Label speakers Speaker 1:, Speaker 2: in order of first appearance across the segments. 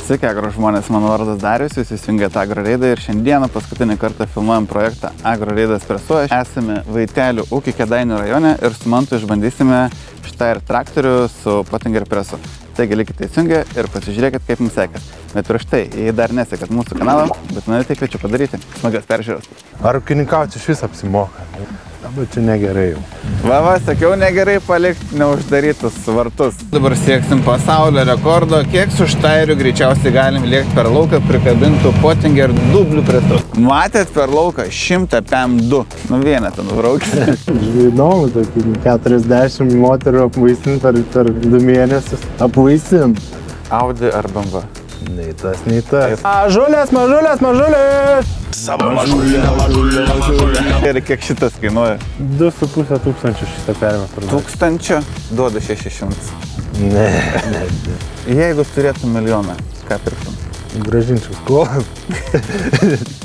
Speaker 1: Sveiki, agro žmonės, mano vardas Darius, jūs įsijungėte Agro Reidą ir šiandieną paskutinį kartą filmuojam projektą Agro Reidas Presuo. Esame Vaitelių ūkį Kėdainių rajone ir su Mantu išbandysime šitą ir traktorių su Pottinger presu. Taigi likite įsijungę ir pasižiūrėkit, kaip mums sekės. Bet prieš tai, jei dar nesekėt mūsų kanalą, būtinai tai kviečiu padaryti. Smagios peržiūros.
Speaker 2: Ar ūkininkauti iš vis apsimoka? Bet čia negerai jau.
Speaker 1: Va, sakiau, negerai palikti neuždarytus vartus. Dabar sieksim pasaulio rekordo, kiek su štairiu greičiausiai galim lėkti per lauką prikabintų Pottinger dublių presus. Matėt per lauką 100 PM2. Nu vienetą nubraukit.
Speaker 2: Įdomu, tokį 40 moterų apvaisinti per 2 mėnesius. Apvaisint.
Speaker 1: Audi ar BMW?
Speaker 2: Nei tas, nei tas. Mažulės, mažulės, mažulės!
Speaker 1: Savo mažulė. Ir kiek šitas kainuoja?
Speaker 2: 2,5 tūkstančių šitą perimą parduoti.
Speaker 1: 1000 duodu 600.
Speaker 2: Ne.
Speaker 1: Jeigu turėtum milijoną, ką pirktum?
Speaker 2: Gražinčiau skolą.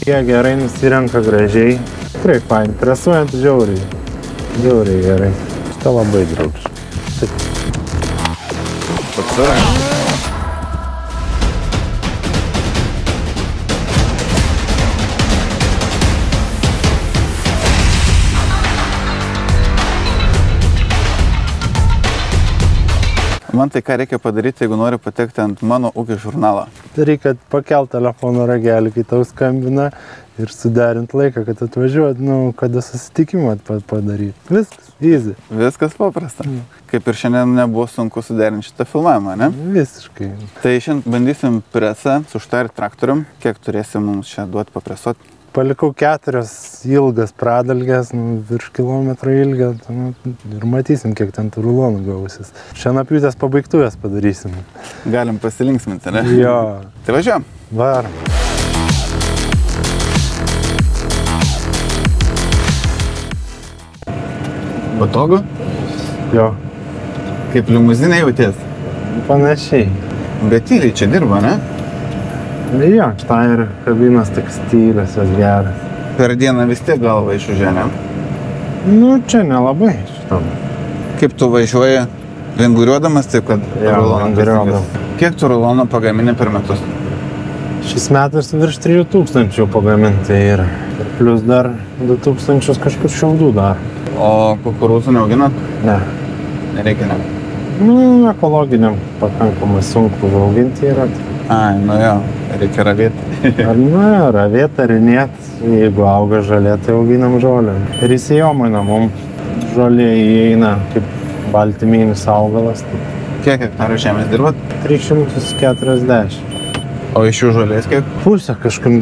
Speaker 2: Jie gerai nusirenka gražiai. Tikrai fain, presuojant žiauriai. Žiauriai gerai. Šitą labai draugiškai.
Speaker 1: Pats Man tai ką reikia padaryti, jeigu nori patekti ant mano ūkio žurnalą?
Speaker 2: Tai reikia pakelt telefono ragelį, kai tau skambina ir suderint laiką, kad atvažiuot, kada susitikimą padaryti. Viskas, easy.
Speaker 1: Viskas paprasta. Kaip ir šiandien nebuvo sunku suderinti šitą filmavimą, ne?
Speaker 2: Visiškai.
Speaker 1: Tai šiandien bandysim presą su štairiu traktorium. Kiek turėsim mums čia duoti papresuoti?
Speaker 2: Palikau 4 ilgas pradalgės, virš kilometro ilgio, ir matysim, kiek ten tų rulonų gausis. Šiandien pabaigtuvės padarysim.
Speaker 1: Galim pasilinksminti, ne?
Speaker 2: Jo.
Speaker 1: Tai važiuojam.
Speaker 2: Varom.
Speaker 1: Patogu?
Speaker 2: Jo.
Speaker 1: Kaip limuzinai jautės?
Speaker 2: Panašiai.
Speaker 1: Bet tyliai čia dirba, ne?
Speaker 2: Jo, štai ir kabinos tekstilės, jos geras.
Speaker 1: Per dieną vis tiek galva išužėnė.
Speaker 2: Čia nelabai šitam.
Speaker 1: Kaip tu važiuoji vinguriuodamas, taip kad
Speaker 2: vinguriuodam.
Speaker 1: Kiek tu rulono pagamini per metus?
Speaker 2: Šis metas virš 3000 pagaminti yra. Ir plus dar 2000 kažkur šiaudų dar.
Speaker 1: O kukurūzų neauginat?
Speaker 2: Ne.
Speaker 1: Nereikia, ne?
Speaker 2: Ekologiniam pakankamai sunku auginti yra.
Speaker 1: Ai, jo, reikia ravėti.
Speaker 2: Ravėti, rinėti, jeigu auga žolė, tai auginam žolę. Ir įsijomaina, mums žolė įeina kaip baltyminis augalas.
Speaker 1: Kiek hektarų žemės dirbat?
Speaker 2: 340.
Speaker 1: O iš jų žolės kiek?
Speaker 2: Pusę kažkam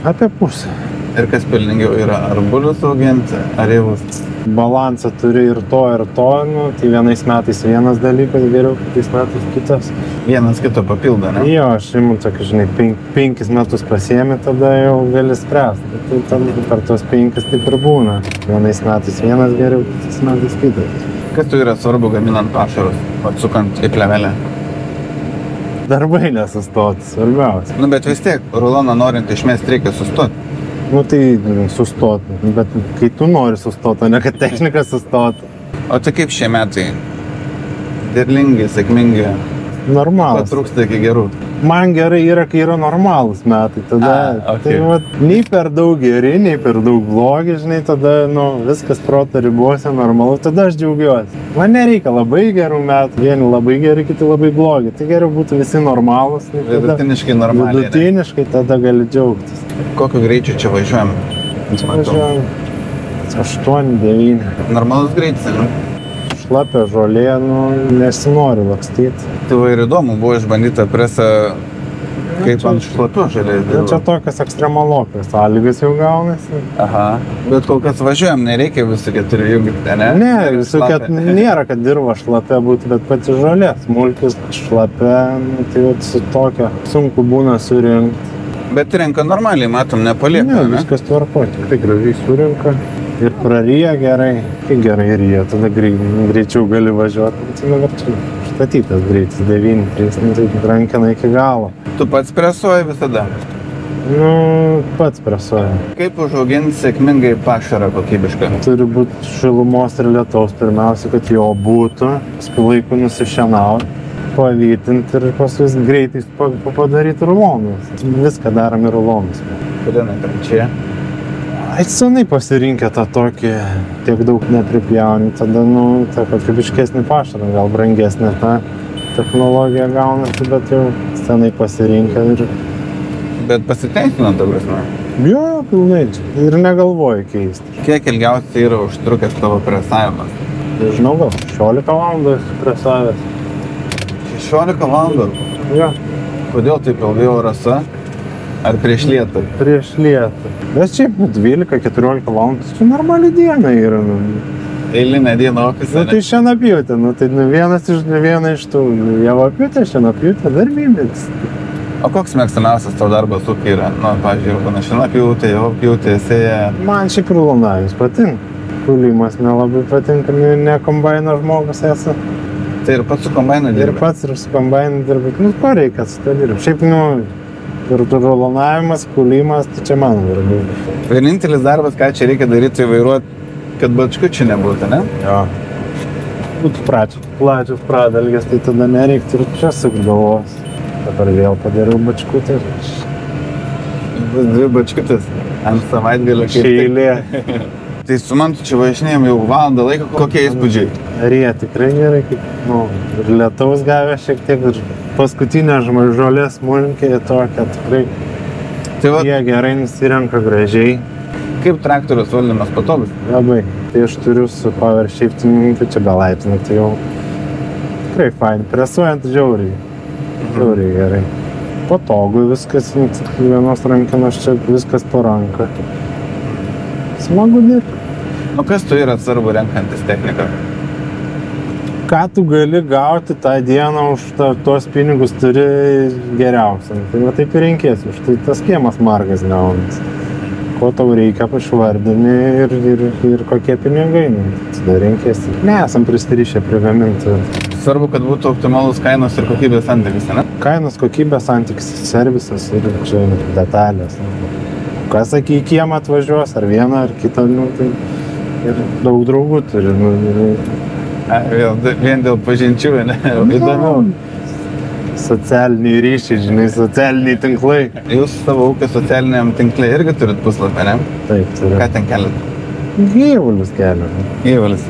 Speaker 2: apie pusę.
Speaker 1: Ir kas pelningiau yra, ar bulius auginti, ar javus?
Speaker 2: Balansą turi ir to, tai vienais metais vienas dalykas geriau, kitais metais kitas.
Speaker 1: Vienas kito papildo, ne?
Speaker 2: Jo, aš imu tokį, 5 metus pasiemi, tada jau gali spręsti. Tai tada per tos 5 taip ir būna. Vienais metais vienas geriau, kitais metais kitas.
Speaker 1: Kas tu yra svarbu gaminant pašarus, atsukant į plevelę?
Speaker 2: Darbai nesustoti, svarbiausia.
Speaker 1: Bet vis tiek, ruloną norint išmesti reikia sustoti.
Speaker 2: Tai sustoti, bet kai tu nori sustoti, o ne kad technika sustoti.
Speaker 1: O tai kaip šie metai? Derlingi, sėkmingi?
Speaker 2: Normalus.
Speaker 1: Ko trūksta iki gerų?
Speaker 2: Man gerai yra, kai yra normalūs metai. Tada,
Speaker 1: okay.
Speaker 2: Nei per daug geri, nei per daug blogi, žinai, tada viskas proto ribose, normalu, tada aš džiaugiuosi. Man nereikia labai gerų metų, vieni labai geri, kiti labai blogi. Tai geriau būtų visi normalūs.
Speaker 1: Vidutiniškai normaliai.
Speaker 2: Vidutiniškai tada gali džiaugtis.
Speaker 1: Kokiu greičiu čia važiuojam?
Speaker 2: Važiuojam 8-9.
Speaker 1: Normalus greitis, ne?
Speaker 2: Šlapia žolė, nesinori lakstyti.
Speaker 1: Tai va ir įdomu, buvo išbandyta presą kaip ant šlapio žolės dirba.
Speaker 2: Čia tokias ekstremalokios sąlygas jau gaunasi.
Speaker 1: Aha. Bet kol kas važiuojam, nereikia visų 4 jungti, ne?
Speaker 2: Ne, visų nėra, kad dirba šlapia būtų, bet pati žolė, smulkis šlapia, tai su tokia sunku būna surinkti.
Speaker 1: Bet renka normaliai, matom, nepalieka,
Speaker 2: ne? Viskas tvarkoja, tikrai gražiai surinka. Ir praryja gerai, kai gerai ryja, tada greičiau gali važiuoti. Tai dabar čia statytas greitis, 9-3, rankina iki galo.
Speaker 1: Tu pats presuoji visada?
Speaker 2: Pats presuoju.
Speaker 1: Kaip užauginti sėkmingai pašarą kokybišką?
Speaker 2: Turi būti šilumos ir lietaus pirmiausia, kad jo būtų, paskui laiku nusišienauti. pavytinti ir paskui greitai padaryti rulonus. Viską darom į rulonus.
Speaker 1: Kodėl nekrančia?
Speaker 2: Ai, senai pasirinkę tą tokį, tiek daug nepripjauni, tada, tą kokybiškesnį pašarą, gal brangesnė ta technologija gaunasi, bet jau senai pasirinkę ir...
Speaker 1: Bet pasiteisinant, ta prasme?
Speaker 2: Jo, pilnai, ir negalvoju keisti.
Speaker 1: Kiek ilgiausiai yra užtrukęs tavo presavimas?
Speaker 2: Žinau, gal 16 valandų presavęs.
Speaker 1: 16 valandų?
Speaker 2: Jo.
Speaker 1: Kodėl taip ilgai rasa? Ar prieš lietą?
Speaker 2: Prieš lietą. Bet šiaip 12-14 valandų, čia normali diena yra.
Speaker 1: Eilinė diena ofise.
Speaker 2: Tai šienapjūtė, tai viena iš tų javapjūtė, šienapjūtė, darbybės.
Speaker 1: O koks mėgstamiausias tavo darbas ūkiai yra? Panašiai, šienapjūtė, javapjūtė, sėja.
Speaker 2: Man šiaip rulonavimas patinka. Kūlimas nelabai patinka, ne kombaino žmogus esu.
Speaker 1: Tai ir pats su kombainu dirbi?
Speaker 2: Ir pats ir su kombainu dirbi. Ko reikia su to dirbi? Šiaip, ir rulonavimas, kūlimas, tai čia mano darbai.
Speaker 1: Vienintelis darbas, ką čia reikia daryti, tai vairuoti, kad bačkučių nebūtų, ne?
Speaker 2: Jo. Būtų plačios pradalgės, tai tada nereiktų ir čia sukt galvos. Dabar vėl padariau bačkutę.
Speaker 1: Bus 2 bačkutės ant savaitgalio kaip
Speaker 2: Šeilė.
Speaker 1: Tai su Mantu čia važinėjom jau valandą laiko, kokie įspūdžiai?
Speaker 2: Ar jie tikrai gerai, kaip, ir lietaus gavę šiek tiek, ir paskutinė žolės smulkė tokia tikrai. Tai va, jie gerai nusirenka gražiai.
Speaker 1: Kaip traktorius valdymas patogus?
Speaker 2: Labai. Tai aš turiu su power shiftingu, tai čia belaipsnį, tai jau tikrai fain. Presuojant žiauriai. Žiauriai gerai. Patogu viskas, vienos rankinos čia viskas po ranką. Smagu dirbti.
Speaker 1: Nu kas tu yra svarbu renkantis techniką?
Speaker 2: Ką tu gali gauti tą dieną už tuos pinigus turi geriausiam. Tai va taip ir renkėsi, už tai tas kiemas margas gaunas. Ko tau reikia pašvardini ir kokie pinigai, tada renkėsi. Nesam pristirišę prie gamintojų.
Speaker 1: Svarbu, kad būtų optimalus kainos ir kokybės santykis, ne?
Speaker 2: Kainos kokybės santykis, servisas ir čia detalės. Kas sakė, į kiemą atvažiuos, ar vieną, ar kitą, tai ir daug draugų turi.
Speaker 1: Vien dėl pažinčių, ne? Įdomiau.
Speaker 2: Socialiniai ryšiai, žinai, socialiniai tinklai.
Speaker 1: Jūs savo ūkio socialiniam tinklai irgi turit puslapį, ne?
Speaker 2: Taip, turiu.
Speaker 1: Ką ten keliat?
Speaker 2: Gyvulius keliam.
Speaker 1: Gyvulius.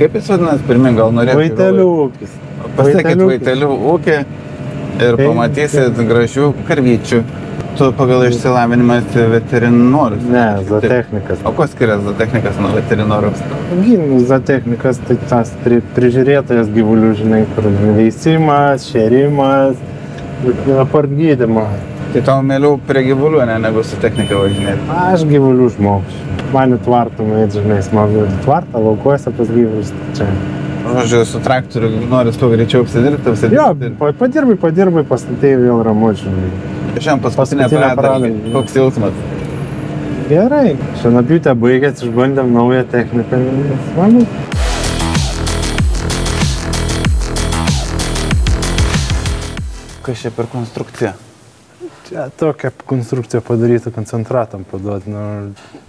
Speaker 1: Kaip jis vadinas pirmin, gal norėtų?
Speaker 2: Vaitelių ūkis.
Speaker 1: Pasiekit Vaitelių ūkį ir pamatysit gražių karvyčių. Tu pagal išsilavinimą esi veterinorius.
Speaker 2: Ne, zootechnikas.
Speaker 1: O ko skiriasi zootechnikas nuo veterinoriaus?
Speaker 2: Zootechnikas tai tas prižiūrėtojas gyvulių, žinai, kur veisimas, šėrimas, apart gydymą.
Speaker 1: Tai tau mieliau prie gyvulių, ne, negu su technika važinėti?
Speaker 2: Aš gyvulių žmogus. Man į tvartą nueit, žinai, smagu. Tvartą, laukuose pas gyvulius. Čia.
Speaker 1: Žodžiu, su traktoriu noris kuo greičiau apsidirbti.
Speaker 2: Jo, padirbai, pastatėjai vėl ramučių.
Speaker 1: Šiandien paskutinė parada. Koks jausmas?
Speaker 2: Gerai. Šienapjūtę baigėt, išbandėm naują techniką. Smagu.
Speaker 1: Kas čia per konstrukcija?
Speaker 2: Čia tokia konstrukcija padaryta koncentratam paduoti,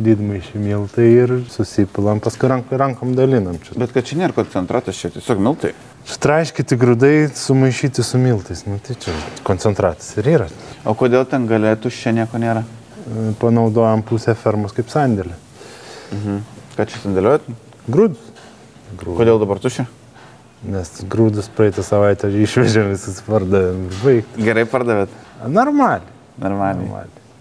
Speaker 2: didmaišį miltai ir susipilam, paskui rankom dalinam. Čia.
Speaker 1: Bet kad čia nėra koncentratas, čia tiesiog miltai.
Speaker 2: Traiškyti grūdai sumaišyti su miltais, tai čia koncentratas ir yra.
Speaker 1: O kodėl ten gale tuščia nieko nėra?
Speaker 2: Panaudojam pusę fermos kaip sandėlį.
Speaker 1: Ką čia sandėliuojat?
Speaker 2: Grūdus.
Speaker 1: Kodėl dabar tuščia?
Speaker 2: Nes grūdus praeitą savaitę išvežėm, visus pardavėm ir baigti.
Speaker 1: Gerai pardavėt?
Speaker 2: Normaliai.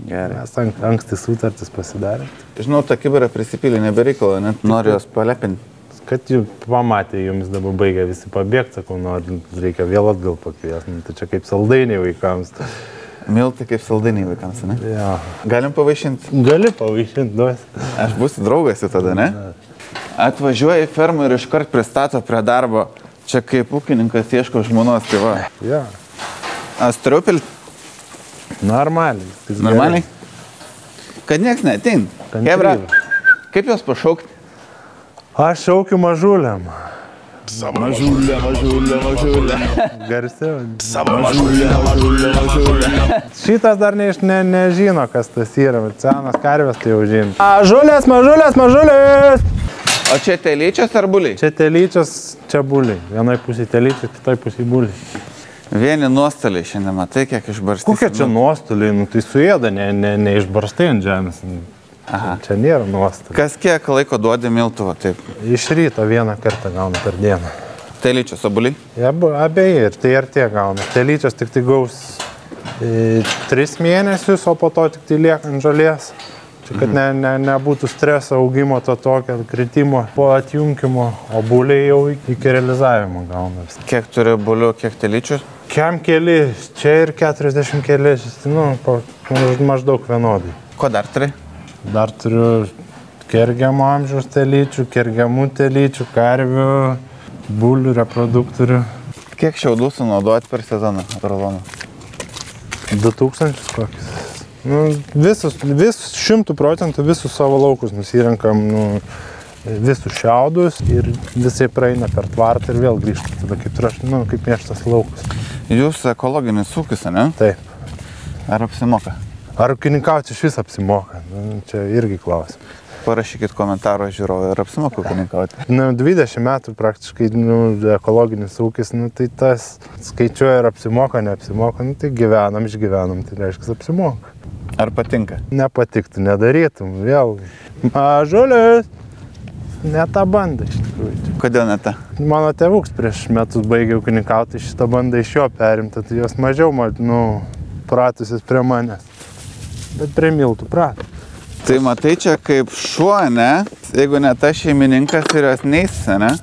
Speaker 1: Gerai.
Speaker 2: Mes anksti sutartis pasidarėm.
Speaker 1: Žinau, tą kiberą prisipylį nebereikalo, net noriu jos palepinti.
Speaker 2: Kad jų pamatė, jums dabar baigia visi pabėgti, sakau, reikia vėl atgal pakviesti. Tai čia kaip saldainiai vaikams.
Speaker 1: Miltai kaip saldainiai vaikams, ne?
Speaker 2: Jo.
Speaker 1: Galim pavaišinti?
Speaker 2: Gali pavaišinti, duosi.
Speaker 1: Aš būsiu draugas tada, ne? Atvažiuoja į fermą ir iškart pristato prie darbo. Čia kaip ūkininkas ieško žmonos, tai va.
Speaker 2: Jo.
Speaker 1: Aš turiu pilti?
Speaker 2: Normaliai.
Speaker 1: Normaliai? Kad nieks neatein. Hebra, kaip jos pašaukti?
Speaker 2: Aš šaukiu mažuliam.
Speaker 1: Mažulė.
Speaker 2: Garsiau.
Speaker 1: Mažulė.
Speaker 2: Šitas dar nežino, kas tas yra, bet senas karvės tai jau žino. Mažulės!
Speaker 1: O čia telyčios ar buliai?
Speaker 2: Čia telyčios, čia buliai. Vienai pusė telyčios, kitai pusė buliai.
Speaker 1: Vieni nuostoliai šiandien, matai, kiek išbarstys.
Speaker 2: Kokie čia nuostoliai, nu tai suėda, neišbarstai ant žemės.
Speaker 1: Aha.
Speaker 2: Čia nėra nuostoliai.
Speaker 1: Kas kiek laiko duodi miltuvą, taip?
Speaker 2: Iš ryto vieną kartą gauna per dieną.
Speaker 1: Telyčios obuoliai?
Speaker 2: Abeji, ir tai ar tie gauna. Telyčios tik tai gaus 3 mėnesius, o po to tik tai lieka ant žolės. Čia, kad nebūtų streso augimo to tokio kritimo po atjunkimo, o buliai jau iki realizavimo gauna.
Speaker 1: Kiek turi bulių, kiek telyčių?
Speaker 2: Kiam keli, čia ir 40 keli, nu, maždaug vienodai.
Speaker 1: Ko dar turi?
Speaker 2: Dar turiu kergiamų amžiaus telyčių, kergiamų telyčių, karvių, bulių, reproduktorių.
Speaker 1: Kiek šiaudų sunaudojat per sezoną, roloną?
Speaker 2: 2000 kokius. Nu, visus 100% visus savo laukus nusirenkam, nu, visus šiaudus ir visai praeina per tvartą ir vėl grįžta tada kaip mieštas laukus.
Speaker 1: Jūs ekologinis ūkis, ne?
Speaker 2: Taip.
Speaker 1: Ar apsimoka?
Speaker 2: Ar ūkininkauti iš vis apsimoka? Nu, čia irgi klausimas.
Speaker 1: Parašykit komentarą žiūrovai, ar apsimoka ūkininkauti?
Speaker 2: 20 metų praktiškai ekologinis ūkis, tai tas skaičiuoja ir apsimoka, neapsimoka, tai gyvenam, išgyvenam, tai reiškia apsimoka.
Speaker 1: Ar patinka?
Speaker 2: Nepatiktų, nedarytum, vėl mažulės, ne tą bandą iš tikrųjų.
Speaker 1: Kodėl ne tą?
Speaker 2: Mano tėvuks prieš metus baigė ūkininkauti, šitą bandą iš jo perimta, tai jos mažiau, pratusis prie manęs, bet prie miltų pratų.
Speaker 1: Tai matai čia kaip šuo, ne? Jeigu ne ta šeimininkas ir jos neįsi, ne?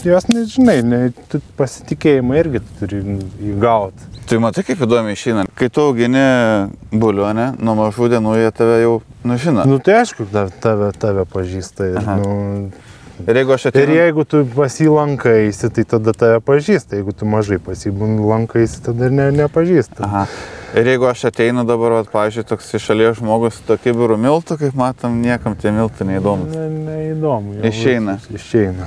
Speaker 2: Jos nežinai, tu pasitikėjimą irgi turi įgauti.
Speaker 1: Tai matai kaip įdomiai išeina. Kai tu augini bulių, ne? Nuo mažų dienų jie tave jau žino.
Speaker 2: Tai aišku, tave pažįsta.
Speaker 1: Ir jeigu aš ateinu...
Speaker 2: Ir jeigu tu pasilankaisi, tai tada tave pažįsta. Jeigu tu mažai pasilankaisi, tada nepažįsta.
Speaker 1: Aha. Ir jeigu aš ateinu dabar, pavyzdžiui, toks iš šalies žmogus su to kibirų miltų, kaip matom, niekam tie miltai neįdomus.
Speaker 2: Neįdomu.
Speaker 1: Išeina.
Speaker 2: Išeina.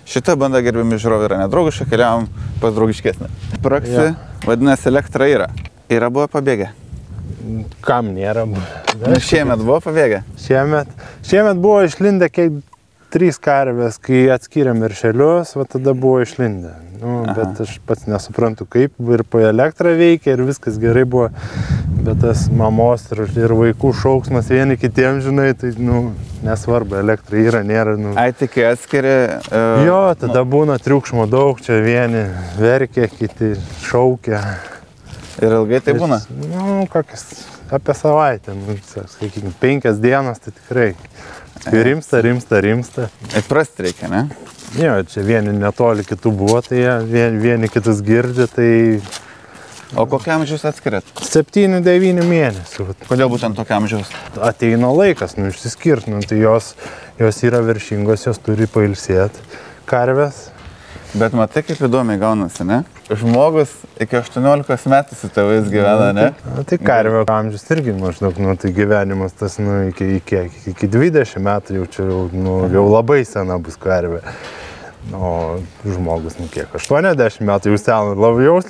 Speaker 1: Šita banda, gerbiami žiūrovai, yra nedraugiška, keliavom pas draugiškesnę. Praksi, vadinasi, elektra yra. Yra buvo pabėgę?
Speaker 2: Kam nėra?
Speaker 1: Šiemet buvo pabėgę?
Speaker 2: Šiemet buvo išlindę 3 karvės, kai atskyrėm viršelius, tada buvo išlindę. Bet aš pats nesuprantu kaip, ir po elektrą veikia, ir viskas gerai buvo. Bet tas mamos ir vaikų šauksmas vieni kitiems, žinai, tai nesvarbu, elektra yra, nėra.
Speaker 1: Ai, tik atskiri...
Speaker 2: Jo, tada būna triukšmo daug, čia vieni verkia, kiti šaukia.
Speaker 1: Ir ilgai tai būna?
Speaker 2: Kokias apie savaitę, sakykime, 5 dienas, tai tikrai. Rimsta.
Speaker 1: Įprasti reikia, ne?
Speaker 2: Jo, čia vieni netoli kitų buvo, tai vieni kitus girdži, tai...
Speaker 1: O kokiam amžiaus atskiriat?
Speaker 2: 7-9 mėnesių.
Speaker 1: Kodėl būtent tokiam amžiaus?
Speaker 2: Ateina laikas, išsiskirt, tai jos yra viršingos, jos turi pailsėti karvės.
Speaker 1: Bet matai, kaip įdomiai gaunasi, ne? Žmogus iki 18 metų su tėvais gyvena, ne?
Speaker 2: Tai karvio amžius irgi maždaug, tai gyvenimas tas, iki 20 metų jau labai sena bus karvė. O žmogus, kiek, 80 metų jau senas,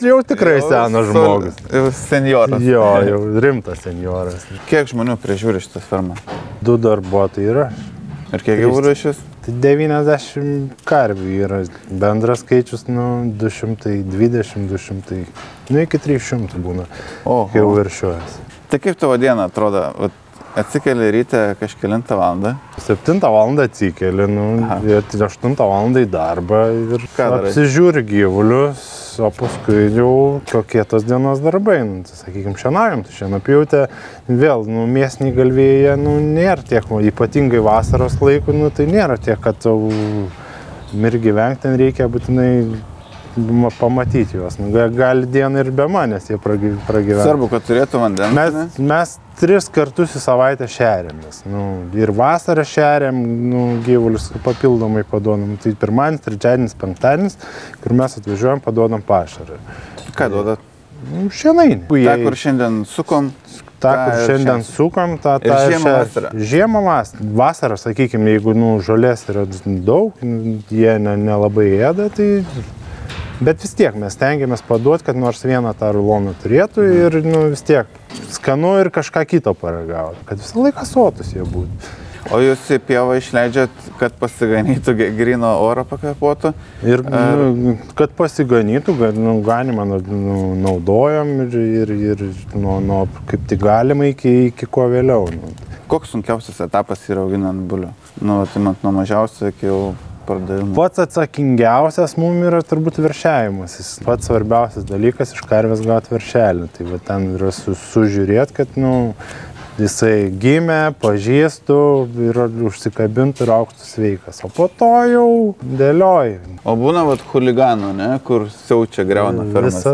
Speaker 2: jau tikrai senas žmogus.
Speaker 1: Jau senjoras.
Speaker 2: Jo, jau rimtas senjoras.
Speaker 1: Kiek žmonių prižiūri šitas fermą?
Speaker 2: 2 darbuotojai yra.
Speaker 1: Ir kiek gyvulių iš vis?
Speaker 2: Tai 90 karvių yra bendras skaičius, 220-200, iki 300 būna, kai jau viršiuojas.
Speaker 1: Tai kaip tavo diena atrodo? Atsikeli ryte kažkelintą valandą?
Speaker 2: 7 valandą atsikeli, 8 valandą į darbą ir apsižiūri gyvulius, o paskui jau kokie tos dienos darbai. Sakykime, šienavim, tai šienapjautė, vėl, mėsiniai galvėje, nėra tiek, ypatingai vasaros laikų, tai nėra tiek, kad tau mirgi vengti, ten reikia būtinai pamatyti juos. Gali dieną ir be manęs jie pragyvena.
Speaker 1: Svarbu, kad turėtų vandens.
Speaker 2: Mes 3 kartus į savaitę šeriamės. Ir vasarą šeriam, gyvulius papildomai paduodam. Tai pirmadienis, trečiadienis, penktadienis, kur mes atvažiuojam, paduodam pašarą.
Speaker 1: Ką duodat?
Speaker 2: Šienainį.
Speaker 1: Ta, kur šiandien sukom?
Speaker 2: Ta, kur šiandien sukom, ta
Speaker 1: žiemą vasarą?
Speaker 2: Žiemą vasarą, sakykime, jeigu žolės yra daug, jie nelabai ėda, tai... Bet vis tiek mes stengiamės paduoti, kad nors vieną tą ruloną turėtų ir vis tiek skanu ir kažką kito paragauti, kad visą laiką sotus jie būtų.
Speaker 1: O jūs į pievą išleidžiat, kad pasiganytų gryno oro pakvepuotų?
Speaker 2: Ir kad pasiganytų, ganimą naudojom ir kaip tik galima iki kuo vėliau.
Speaker 1: Koks sunkiausias etapas yra auginant bulių? Nuo mažiausio iki jau pardavimo.
Speaker 2: Pats atsakingiausias mums yra turbūt veršiavimas. Pats svarbiausias dalykas iš karvės gauti veršelį. Tai va ten yra sužiūrėti, kad jisai gimė, pažįstų ir užsikabintų ir auktų sveikas. O po to jau dėlioji.
Speaker 1: O būna huliganų, ne? Kur siaučia greuna fermas?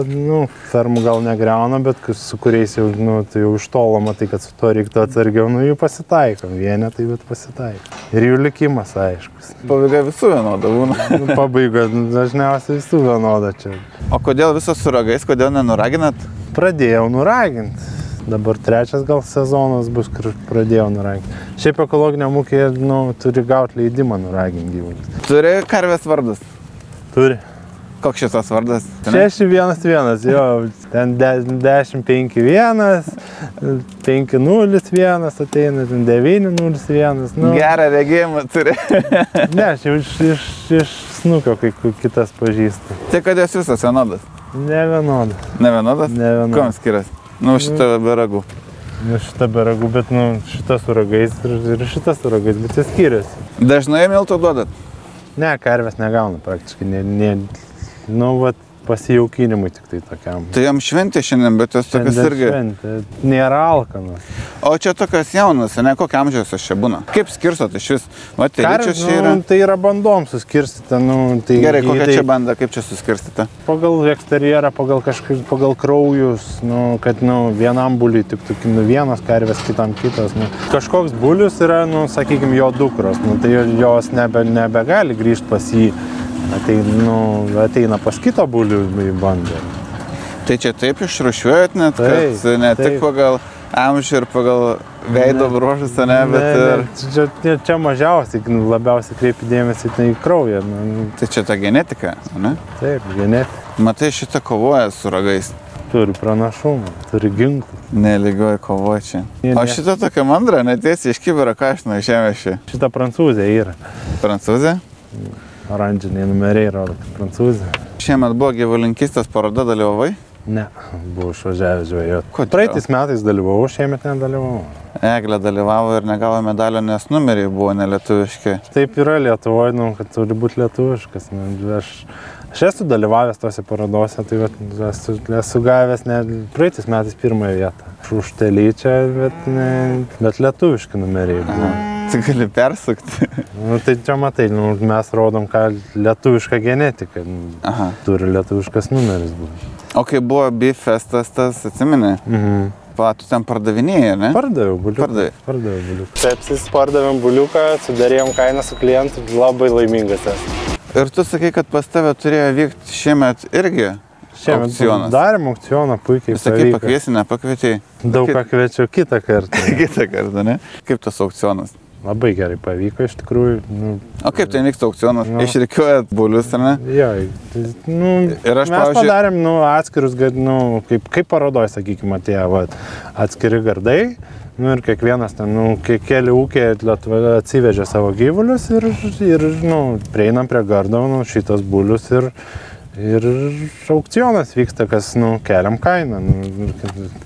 Speaker 2: Fermų gal negreuna, bet su kuriais jau, tai jau iš tolo matai, kad su to reiktų atsargiau, jų pasitaikom. Vienetai, bet pasitaikom. Ir jų likimas aiškus.
Speaker 1: Pabaiga visų vienoda būna.
Speaker 2: Pabaiga dažniausiai visų vienoda čia.
Speaker 1: O kodėl visos su ragais, kodėl nenuraginat?
Speaker 2: Pradėjau nuraginti. Dabar trečias gal sezonas bus, kur pradėjau nuraginti. Šiaip ekologiniam ūkyje turi gauti leidimą nuraginti gyvulius.
Speaker 1: Turi karvės vardas?
Speaker 2: Turi.
Speaker 1: Koks šitas vardas?
Speaker 2: 611, jo, ten 1051, 501 ateina, 901.
Speaker 1: Gerą regėjimą turi.
Speaker 2: Ne, aš jau iš snukio kai kitas pažįstu.
Speaker 1: Tai kad jos visas vienodas?
Speaker 2: Ne vienodas.
Speaker 1: Ne vienodas?
Speaker 2: Ne vienodas.
Speaker 1: Kam skiriasi? Šitą be ragų.
Speaker 2: Šitą be ragų, bet šitą su ragais ir šitą su ragais, bet jis skiriasi.
Speaker 1: Dažnai miltų duodat?
Speaker 2: Ne, karvės negauna praktiškai. Pasijaukinimui tik tai tokiam.
Speaker 1: Tai jam šventė šiandien, bet jos tokias irgi...
Speaker 2: Šventė, nėra alkanas.
Speaker 1: O čia tokias jaunas, ne? Kokia amžiaus aš čia būna? Kaip skirstot iš vis? Telyčios čia yra?
Speaker 2: Tai yra bandom suskirstyti.
Speaker 1: Gerai, kokia čia banda, kaip čia suskirstyti?
Speaker 2: Pagal eksterjerą, pagal kraujus, kad vienam buliui tik vienas karvės, kitam kitas. Kažkoks bulius yra, sakykime, jo dukros, tai jos nebegali grįžti pas jį. Ateina pas kitą bulių į bandą.
Speaker 1: Tai čia taip išrūšiuojat net, kad ne tik pagal amžių ir pagal veido bruožus, ne, bet ir...
Speaker 2: Čia mažiausiai, labiausiai kreipi dėmesį į kraują.
Speaker 1: Tai čia ta genetika, ne?
Speaker 2: Taip, genetika.
Speaker 1: Matai, šitą kovoja su ragais.
Speaker 2: Turi pranašumą, turi ginklų.
Speaker 1: Nelygioji kovoja čia. O šitą tokia mandra, netiesiai iš kibiro kašino žemėšį.
Speaker 2: Šitą prancūzė yra.
Speaker 1: Prancūzė?
Speaker 2: Oranžiniai numeriai rodo, kad prancūzė.
Speaker 1: Šiemet buvo gyvulininkystės paroda, dalyvavai?
Speaker 2: Ne, buvau išvažiavęs žvejoti.
Speaker 1: Kodėl?
Speaker 2: Praeitais metais dalyvavau, šiemet nedalyvavau.
Speaker 1: Eglė dalyvavo ir negavo medalio, nes numeriai buvo nelietuviški.
Speaker 2: Taip yra Lietuvoje, kad turi būti lietuviškas. Aš esu dalyvavęs tose parodose, tai esu gavęs praeitais metais pirmąją vietą. Už telyčią, bet lietuviški numeriai buvo.
Speaker 1: Tai gali persukti.
Speaker 2: Tai čia matai, mes rodom, ką lietuviška genetika. Turi lietuviškas numeris būti.
Speaker 1: O kai buvo Beef Festas, tas atsimeni? Tu ten pardavinėjai, ne?
Speaker 2: Pardaviau buliuką. Pepsis pardavėm buliuką, sudarėjom kainą su klientu, labai laimingas esu.
Speaker 1: Ir tu sakai, kad pas tave turėjo vykti šiemet irgi aukcionas.
Speaker 2: Darėm aukcioną, puikiai pavyko.
Speaker 1: Sakai, pakviesi, nepakvietei?
Speaker 2: Daug ką kviečiu kitą kartą.
Speaker 1: Kitą kartą, ne? Kaip tas aukcionas?
Speaker 2: Labai gerai pavyko, iš tikrųjų.
Speaker 1: O kaip ten vyksta aukcionas? Išrikiuojat bulius, ar ne?
Speaker 2: Jo, mes padarėm atskirus, kaip parodoj, sakykime, atėjo atskiri gardai. Ir kiekvienas ten, keli ūkiai Lietuvoje atsivežė savo gyvulius ir prieinam prie gardo, šitas bulius ir aukcionas vyksta, kas, keliam kainą,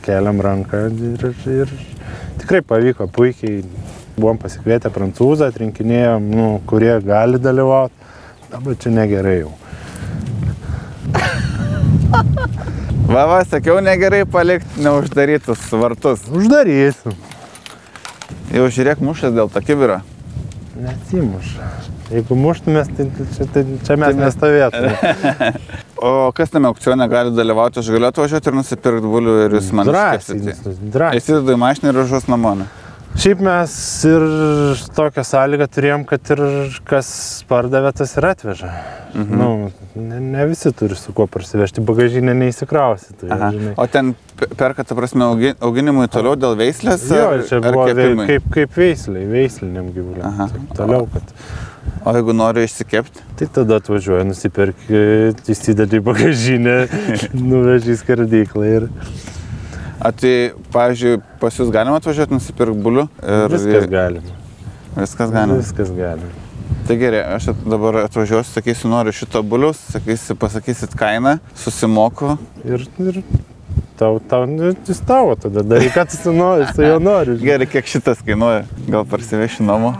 Speaker 2: keliam ranką ir tikrai pavyko puikiai. Buvom pasikvietę prancūzą, atrinkinėjom, kurie gali dalyvauti. Dabar čia negerai jau.
Speaker 1: Sakiau, negerai palikti neuždarytus vartus.
Speaker 2: Uždarysim.
Speaker 1: Jau žiūrėk, mušas dėl to kibiro.
Speaker 2: Nesimuša. Jeigu muštumės, tai čia mes nestovėtume.
Speaker 1: O kas tame aukcione gali dalyvauti? Aš galiu atvažiuoti ir nusipirkti bulių ir jūs man iškepsite.
Speaker 2: Drąsiai.
Speaker 1: Įsidedu į mašiną ir važiuos namo.
Speaker 2: Šiaip mes ir tokią sąlygą turėjom, kad ir kas pardavė, tas ir atveža. Ne visi turi su kuo parsivežti, bagažinę neįsikrausi.
Speaker 1: O ten perka, ta prasme, auginimui toliau dėl veislės?
Speaker 2: Jo, čia buvo kaip veisliniam gyvuliam. Toliau, kad...
Speaker 1: O jeigu noriu išsikepti?
Speaker 2: Tai tada atvažiuoja, nusiperki, įsidedi į bagažinę, nuveži į skardyklą ir...
Speaker 1: Tai, pavyzdžiui, pas jūs galima atvažiuoti nusipirkti bulių?
Speaker 2: Viskas galima.
Speaker 1: Viskas gali.
Speaker 2: Viskas gali.
Speaker 1: Tai gerai, aš dabar atvažiuosiu, sakysiu, noriu šito bulius, pasakysit kainą, susimoku.
Speaker 2: Ir jis tavo tada, darai, kad su jo nori.
Speaker 1: Gerai, kiek šitas kainuoja? Gal parsiveši namo?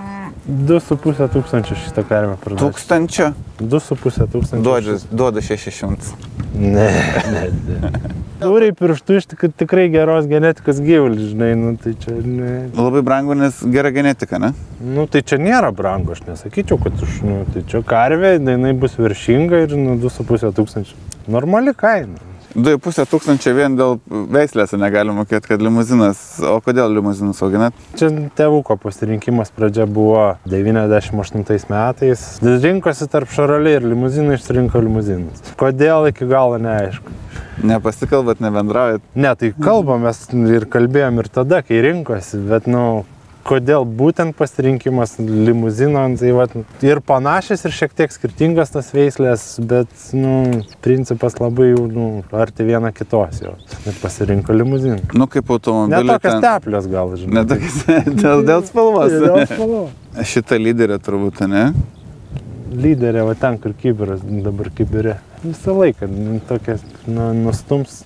Speaker 2: 2,5 tūkstančio šitą karvę parduoti.
Speaker 1: 1000?
Speaker 2: 2,5 tūkstančio.
Speaker 1: Duoda 600.
Speaker 2: Ne. Dūriai pirštų iš tikrai geros genetikos gyvulis, žinai, nu tai čia ne.
Speaker 1: Labai brangu, nes gera genetika, ne?
Speaker 2: Nu tai čia nėra brangu, aš nesakyčiau, kad tai čia karvė, jinai bus viršinga ir 2,5 tūkstančio. Normali kaina.
Speaker 1: 2,5 tūkstančio vien dėl veislės negali mokėti, kad limuzinas. O kodėl limuzinus auginat?
Speaker 2: Čia tėvuko pasirinkimas pradžia buvo 98 metais. Rinkosi tarp šaroliai ir limuzinų, išsirinko limuzinus. Kodėl iki galo neaišku.
Speaker 1: Nepasikalbat, nebendraujat?
Speaker 2: Ne, tai kalbamės ir kalbėjom ir tada, kai rinkosi, bet kodėl būtent pasirinkimas limuzino, tai ir panašias, ir šiek tiek skirtingas tas veislės, bet, principas labai arti viena kitos jo. Ir pasirinko limuziną.
Speaker 1: Kaip automobilį.
Speaker 2: Ne tokias teplios gal, žinai.
Speaker 1: Ne tokias, dėl spalvos.
Speaker 2: Dėl spalvos.
Speaker 1: Šitą lyderę turbūt, ne?
Speaker 2: Lyderė, va ten, kur kibiras, dabar kibirė. Visą laiką tokias nustums.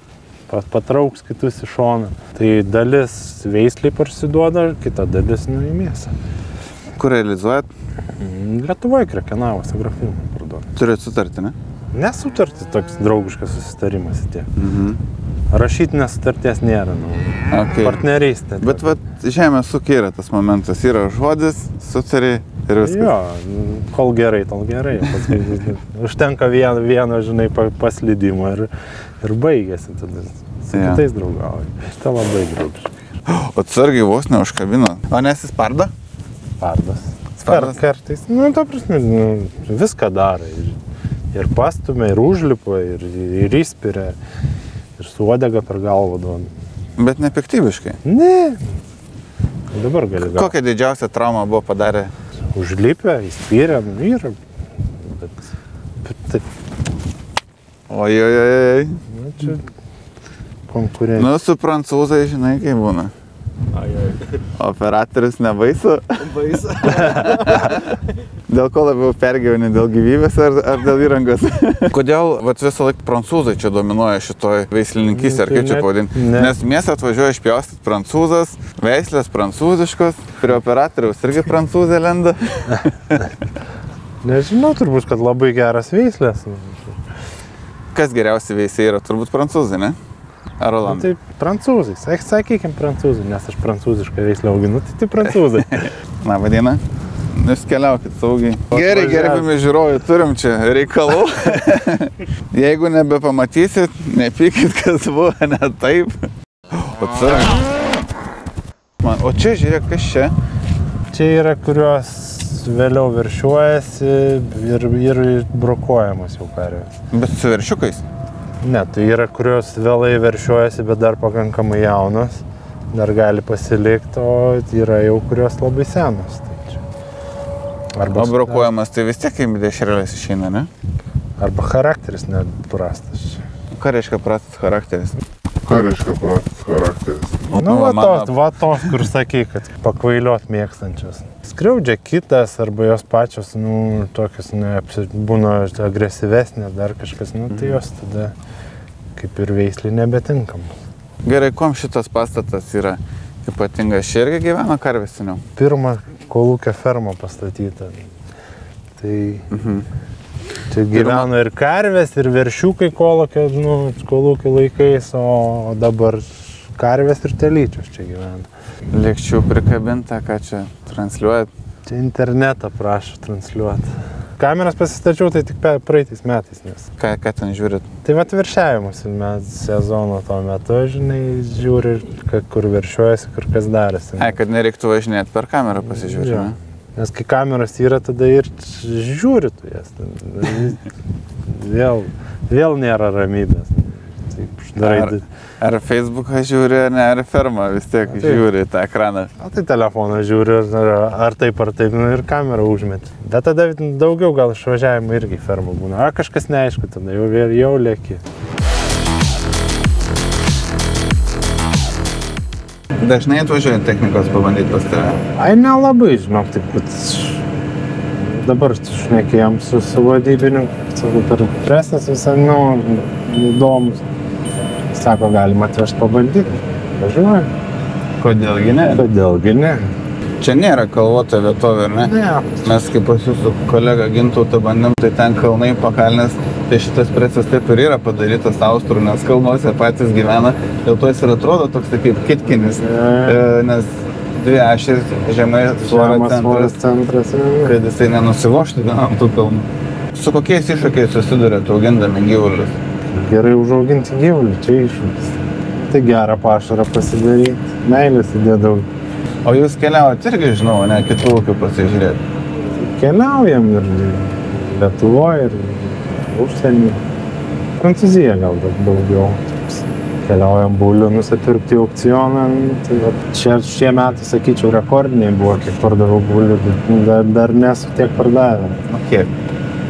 Speaker 2: Patrauks kitus į šoną. Tai dalis veisliai parsiduoda, kita dalis į mėsą.
Speaker 1: Kur realizuojat?
Speaker 2: Lietuvoje Krekenavos agrofilmą parduoda.
Speaker 1: Turit sutartį, ne?
Speaker 2: Nesutartį, toks draugiškas susitarimas tie. Rašytinės sutarties nėra, partnerystė.
Speaker 1: Bet žemės ūkį yra tas momentas, yra žodis, sutari ir viskas.
Speaker 2: Jo, kol gerai, tol gerai. Užtenka vieno, žinai, paslydimo ir baigėsi tada. Su kitais draugauja. Šitą labai draugiškai.
Speaker 1: O atsargiai vos neužkabino. O nesisparda?
Speaker 2: Spardas. Kartais. Ta prasme, viską daro. Ir pastumia, ir užlipa, ir įspiria, ir su uodega per galvą duoda.
Speaker 1: Bet nepiktybiškai?
Speaker 2: Ne. Dabar gali gauti.
Speaker 1: Kokią didžiausią traumą buvo padarę?
Speaker 2: Užlipę, įspyrę, yra. Bet
Speaker 1: Ojojojoj.
Speaker 2: Čia konkurencija.
Speaker 1: Su prancūzai, žinai, kaip būna. Operatorius nebaisu?
Speaker 3: Baisu.
Speaker 1: Dėl ko labiau pergyveni, dėl gyvybės ar dėl įrangos? Kodėl visą laiką prancūzai čia dominuoja šitoj veislininkystė, ar kaip čia pavadinti? Nes mėsą atvažiuoja išpjaustyt prancūzas, veislės prancūziškos, prie operatoriaus irgi prancūzė lenda.
Speaker 2: Nežinau, turbūt, kad labai geras veislės.
Speaker 1: Kas geriausi veisiai yra? Turbūt prancūzai, ne? Ar olandai?
Speaker 2: Tai prancūzai, sakykim prancūzai, nes aš prancūzišką veislę auginu, tai prancūzai.
Speaker 1: Labą dieną. Jūs keliaukit saugiai. Gerai, gerbimi žiūrovai, turim čia reikalų. Jeigu nebepamatysit, nepykit, kas buvo ne taip. O čia, žiūrėk, kas čia?
Speaker 2: Čia yra, kurios vėliau veršiuojasi ir brokuojamos jau karvės.
Speaker 1: Bet su veršiukais?
Speaker 2: Ne, tai yra, kurios vėlai veršiuojasi, bet dar pakankamai jaunos, dar gali pasilikti, o yra jau kurios labai senos.
Speaker 1: O brokuojamas, tai vis tiek kaip dešrelės išeina, ne?
Speaker 2: Arba charakteris net prastas.
Speaker 1: Ką reiškia prastas charakteris?
Speaker 2: Tos, kur sakai, kad pakvailiot mėgstančios. Skriaudžia kitas, arba jos pačios, tokios būna agresyvesnės, dar kažkas, tai jos tada kaip ir veislį nebetinkamos.
Speaker 1: Gerai, kuom šitas pastatas yra ypatingas? Čia irgi gyveno karvės seniau?
Speaker 2: Pirma kolūkio ferma pastatyta. Tai čia gyveno ir karvės, ir veršiukai kolūkio laikais, o dabar karvės ir telyčius čia gyvena.
Speaker 1: Lėkščių prikabinta, ką čia transliuojat?
Speaker 2: Čia internetą prašo transliuoti. Kameras pasistačiau tai tik praeitais metais.
Speaker 1: Ką ten žiūrit?
Speaker 2: Tai veršiavimus sezono tuo metu, žinai, žiūri, kur veršiuojasi, kur kas darėsi.
Speaker 1: Kad nereiktų važinėti per kamerą pasižiūrėti, ne?
Speaker 2: Nes kai kameros yra, tada ir žiūri tu jas. Vėl nėra ramybės.
Speaker 1: Ar Facebooką žiūri, ar fermą vis tiek žiūri tą ekraną?
Speaker 2: Tai telefoną žiūri, ar taip, ir kamerą užmeti. Bet tada daugiau gal išvažiavimų irgi fermų būna. Ar kažkas neaišku, tada jau lėki.
Speaker 1: Dažnai atvažiuoja technikos pabandyti pas tave?
Speaker 2: Ai, nelabai, žinok, taip, kad dabar šnekėjom su vadybininku, sakau, per presas visą, įdomus. Sako, galima atvežti pabandyti. Važiuoju.
Speaker 1: Kodėlgi ne?
Speaker 2: Kodėlgi ne?
Speaker 1: Čia nėra kalvota vietovė, ar ne?
Speaker 2: Ne.
Speaker 1: Mes kaip pas jūsų kolega Gintautą bandėm, tai ten kalnai pakalnės, tai šitas presas taip ir yra padarytas Austrų, nes kalnuose patys gyvena, dėl to jis ir atrodo toks kaip kitkinis, nes dvi ašys žemai svorio centras, kad jisai nenusivoštų vienam tų kalnų. Su kokiais iššūkiais susidurėte augindami gyvulius?
Speaker 2: Gerai užauginti gyvulį, čia iššūkis. Tai gerą pašarą pasidaryti, meilės įdėdau.
Speaker 1: O jūs keliaujat irgi, žinau, ne kitų ūkių pasižiūrėti?
Speaker 2: Keliaujam ir Lietuvoje, ir užsienį. Prancūzija gal daugiau. Keliaujam bulių nusipirkti aukcioną. Tai šie metai, sakyčiau, rekordiniai buvo, kiek pardavau bulių, bet dar nesu tiek pardavę.
Speaker 1: O kiek?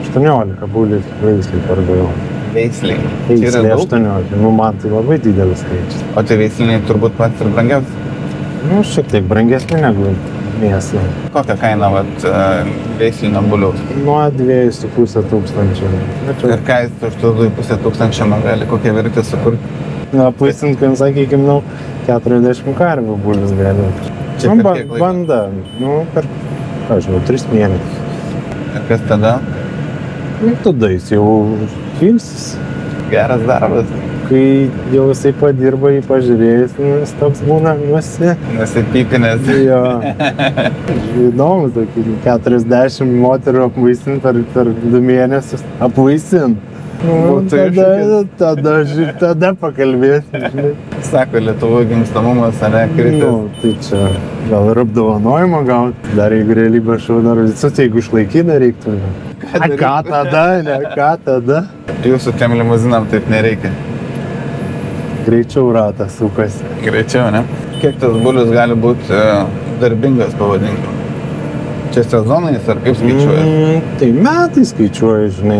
Speaker 2: 18 bulių veisliai pardavau.
Speaker 1: Veisliai?
Speaker 2: Veisliai 18, man tai labai didelis skaičius.
Speaker 1: O tai veisliniai turbūt pats ir brangiausias?
Speaker 2: Šiek tiek brangesnė negu mėsai.
Speaker 1: Kokią kainą veislinio buliaus?
Speaker 2: Nuo 2,5 tūkstančių.
Speaker 1: Ir ką jis už 2,5 tūkstančio man gali kokią vertę sukurti?
Speaker 2: Apvaisint, kaip sakykime, 40 karvių bulius gali.
Speaker 1: Čia per kiek laiko?
Speaker 2: Banda, per, 3 mėnesius.
Speaker 1: Ir kas tada?
Speaker 2: Tada jis jau filsis.
Speaker 1: Geras darbas.
Speaker 2: Kai jau jisai padirba, jį pažiūrėjus, jis toks būna
Speaker 1: Nusipypinęs.
Speaker 2: Jo. Įdomu, tokį 40 moterų apvaisint per 2 mėnesius. Apvaisint. Tada pakalbėsim.
Speaker 1: Sako, Lietuvoje gimstamumas, ane, kritęs.
Speaker 2: Tai čia gal ir apdovanojimą gauti. Dar jeigu realybę šau, dar visus, jeigu išlaikyti dar reiktų. Ką tada?
Speaker 1: Jūsų tiem limuzinam taip nereikia.
Speaker 2: Greičiau ratas sukasi.
Speaker 1: Greičiau, ne? Kiek tas bulius gali būti darbingas, pavadinkim? Čia sezonais ar kaip skaičiuoja?
Speaker 2: Tai metai skaičiuoja, žinai,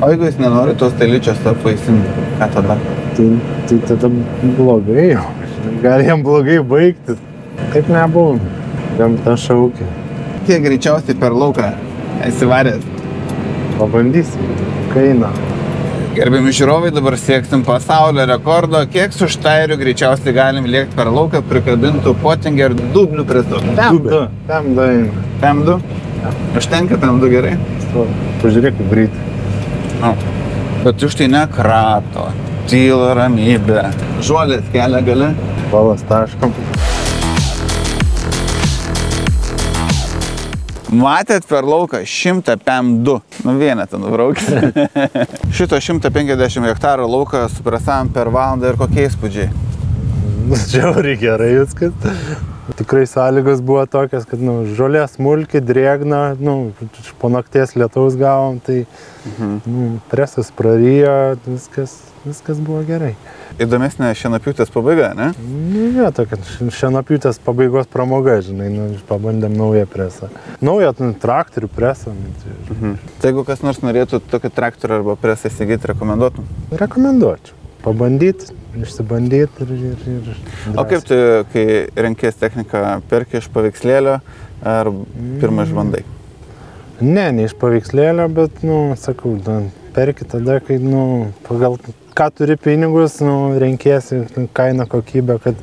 Speaker 1: O jeigu jis nenori tos telyčios apvaisinti, ką tada?
Speaker 2: Tai tada blogai jau. Gali jam blogai baigtis. Taip nebūna. Gamta šaukia.
Speaker 1: Kiek greičiausiai per lauką esi varęs?
Speaker 2: Pabandysim. Kaina.
Speaker 1: Gerbiami žiūrovai, dabar sieksim pasaulio rekordo. Kiek su štairiu greičiausiai galim lėkti per lauką prikabintų Pottinger dublių presu?
Speaker 2: PM2 eina.
Speaker 1: PM2? Užtenka PM2 gerai?
Speaker 2: Pažiūrėk, kaip greitai.
Speaker 1: Bet už tai nekrato. Tyla, ramybė. Žuolės kelia gali?
Speaker 2: Balas taškam.
Speaker 1: Matėt per lauką 100 PM2. Vienetą nubraukit. Šito 150 hektarų lauką supresavom per valandą ir kokie įspūdžiai?
Speaker 2: Žiauriai gerai viskas. Tikrai sąlygos buvo tokios, kad žolė smulki, drėgna, po nakties lietaus gavom, tai presas prarijo, viskas buvo gerai.
Speaker 1: Įdomesnė šienapjūtės pabaiga, ne?
Speaker 2: Jo, tokia šienapjūtės pabaigos pramoga, žinai, pabandėm naują presą. Naują traktorių presą.
Speaker 1: Tai jeigu kas nors norėtų tokį traktorių arba presą įsigyti, rekomenduotum?
Speaker 2: Rekomenduočiau. Pabandyti, išsibandyti ir
Speaker 1: O kaip tu, kai renkės techniką, perki iš paveikslėlio ar pirmą išbandai?
Speaker 2: Ne iš paveikslėlio, bet, sakau, perki tada, kai, pagal ką turi pinigus, renkiesi kainą, kokybę, kad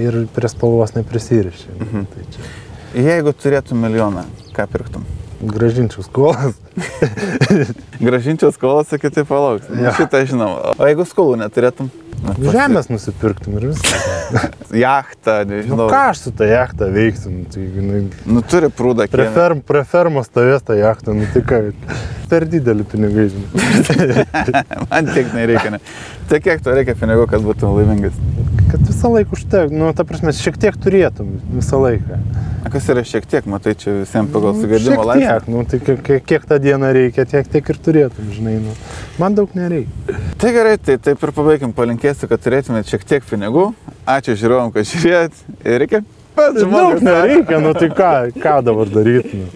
Speaker 2: ir prie spalvos neprisiriši.
Speaker 1: Jeigu turėtum milijoną, ką pirktum?
Speaker 2: Grąžinčiau skolas.
Speaker 1: Gražinčiau skolas, sakai, tai palauks. Šitą žinau. O jeigu skolų neturėtum?
Speaker 2: Žemės nusipirktum ir viską.
Speaker 1: Jachtą, nežinau.
Speaker 2: Ką aš su ta jachta veiksim?
Speaker 1: Turi prūdą kiemą.
Speaker 2: Prie fermos stovės ta jachta, tai ką, per didelį pinigai, žinai.
Speaker 1: Man tiek nereikia, ne. Tai kiek to reikia pinigų, kad būtum laimingas?
Speaker 2: Kad visą laiką užtek, ta prasme, šiek tiek turėtum visą laiką.
Speaker 1: Kas yra šiek tiek, matai, čia visiems pagal sugadimo laisvę?
Speaker 2: Šiek tiek, tai kiek tą dieną reikia, tiek ir turėtum, žinai, man daug nereikia.
Speaker 1: Tai gerai, tai taip ir pabaikim, palinkėsiu, kad turėtumėt šiek tiek pinigų. Ačiū žiūrovom, kad žiūrėjot ir reikia pats žmogus.
Speaker 2: Daug nereikia, tai ką dabar daryti?